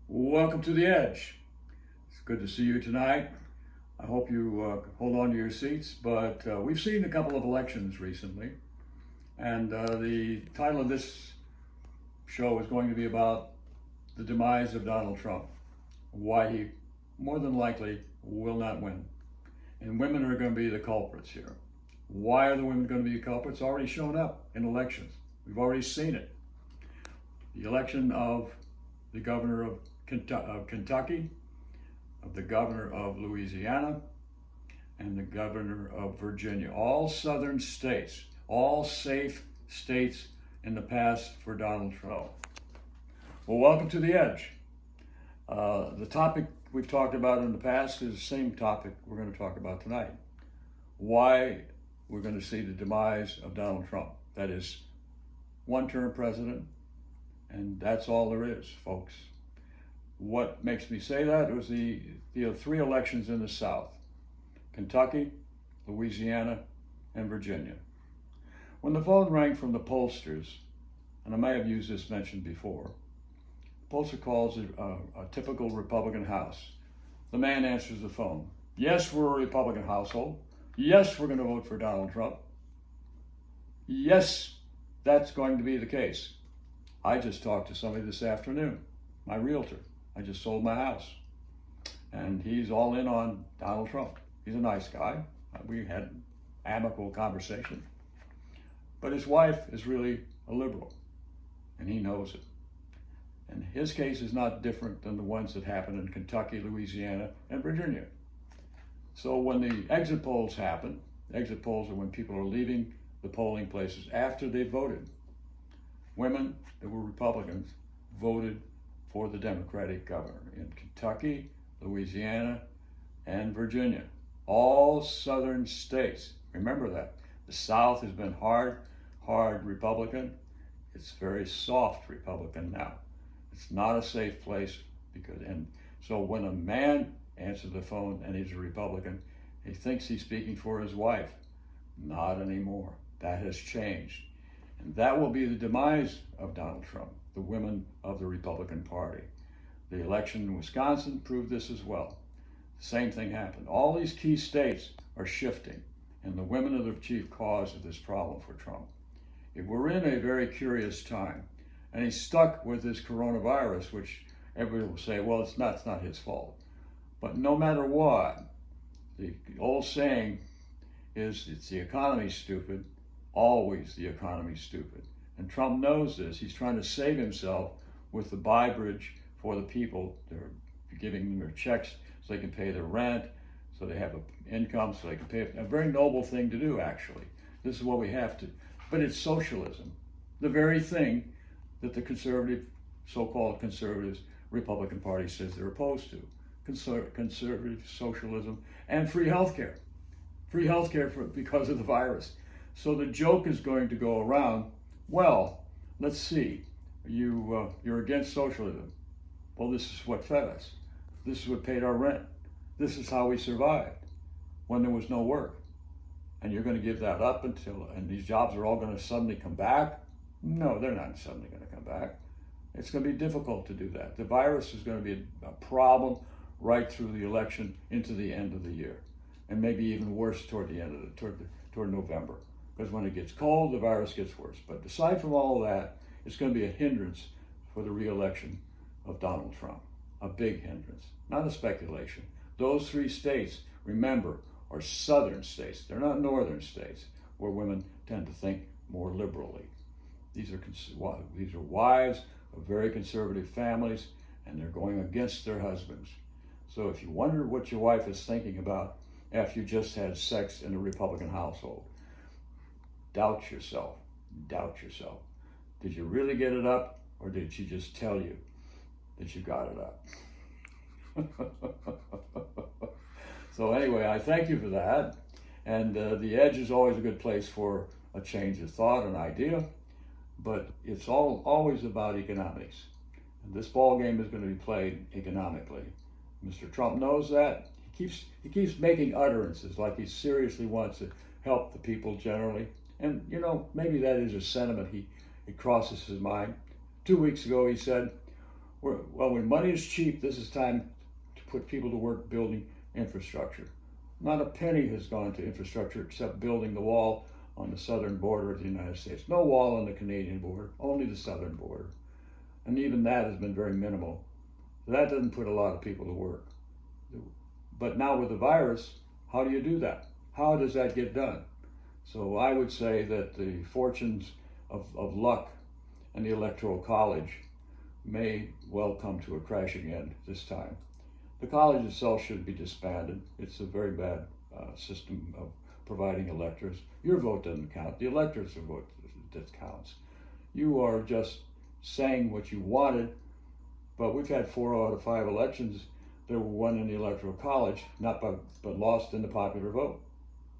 Welcome to the Edge. It's good to see you tonight. I hope you hold on to your seats, but we've seen a couple of elections recently, and the title of this show is going to be about the demise of Donald Trump, why he more than likely will not win. And women are going to be the culprits here. Why are the women going to be the culprits? It's already shown up in elections. We've already seen it. The election of the governor of Kentucky, of the governor of Louisiana, and the governor of Virginia. All southern states, all safe states in the past for Donald Trump. Well, welcome to the Edge. The topic we've talked about in the past is the same topic we're going to talk about tonight. Why we're going to see the demise of Donald Trump. That is, one-term president, and that's all there is, folks. What makes me say that was the three elections in the South: Kentucky, Louisiana, and Virginia. When the phone rang from the pollsters, and I may have used this mention before, the pollster calls it a typical Republican house. The man answers the phone. Yes, we're a Republican household. Yes, we're going to vote for Donald Trump. Yes, that's going to be the case. I just talked to somebody this afternoon, my realtor. I just sold my house, and he's all in on Donald Trump. He's a nice guy. We had an amicable conversation, but his wife is really a liberal, and he knows it. And his case is not different than the ones that happen in Kentucky, Louisiana, and Virginia. So when the exit polls happen, exit polls are when people are leaving the polling places after they voted. Women that were Republicans voted for the Democratic governor in Kentucky, Louisiana, and Virginia. All southern states. Remember that. The South has been hard Republican. It's very soft Republican now. It's not a safe place and so when a man answers the phone and he's a Republican, he thinks he's speaking for his wife. Not anymore. That has changed. And that will be the demise of Donald Trump, the women of the Republican Party. The election in Wisconsin proved this as well. The same thing happened. All these key states are shifting, and the women are the chief cause of this problem for Trump. We're in a very curious time, and he's stuck with this coronavirus, which everybody will say, well, it's not his fault. But no matter what, the old saying is, it's the economy, stupid. Always the economy stupid. And Trump knows this. He's trying to save himself with the buy bridge for the people. They're giving them their checks so they can pay their rent, so they have an income, so they can pay. A very noble thing to do, actually. This is what we have to. But it's socialism, the very thing that the conservative, so-called conservatives, Republican Party says they're opposed to. Conservative socialism and free healthcare. Free healthcare because of the virus. So the joke is going to go around, well, let's see, you're against socialism. Well, this is what fed us. This is what paid our rent. This is how we survived when there was no work. And you're going to give that up and these jobs are all going to suddenly come back? No, they're not suddenly going to come back. It's going to be difficult to do that. The virus is going to be a problem right through the election into the end of the year, and maybe even worse toward the end of toward November. Because when it gets cold, the virus gets worse. But aside from all of that, it's going to be a hindrance for the re-election of Donald Trump. A big hindrance, not a speculation. Those three states, remember, are southern states. They're not northern states, where women tend to think more liberally. These are wives of very conservative families, and they're going against their husbands. So if you wonder what your wife is thinking about after you just had sex in a Republican household, doubt yourself. Doubt yourself. Did you really get it up, or did she just tell you that you got it up? So anyway, I thank you for that. And the Edge is always a good place for a change of thought and idea, but it's always about economics. And this ball game is going to be played economically. Mr. Trump knows that. He keeps making utterances like he seriously wants to help the people generally. And, maybe that is a sentiment it crosses his mind. 2 weeks ago, he said, Well, when money is cheap, this is time to put people to work building infrastructure. Not a penny has gone to infrastructure except building the wall on the southern border of the United States. No wall on the Canadian border, only the southern border. And even that has been very minimal. That doesn't put a lot of people to work. But now with the virus, how do you do that? How does that get done? So I would say that the fortunes of luck and the Electoral College may well come to a crashing end this time. The college itself should be disbanded. It's a very bad system of providing electors. Your vote doesn't count. The electors' vote that counts. You are just saying what you wanted, but we've had 4 out of 5 elections that were won in the Electoral College, but lost in the popular vote.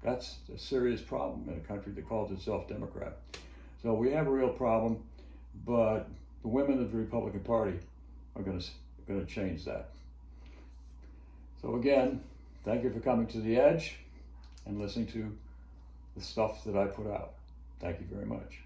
That's a serious problem in a country that calls itself Democrat. So we have a real problem, but the women of the Republican Party are going to change that. So again, thank you for coming to The Edge and listening to the stuff that I put out. Thank you very much.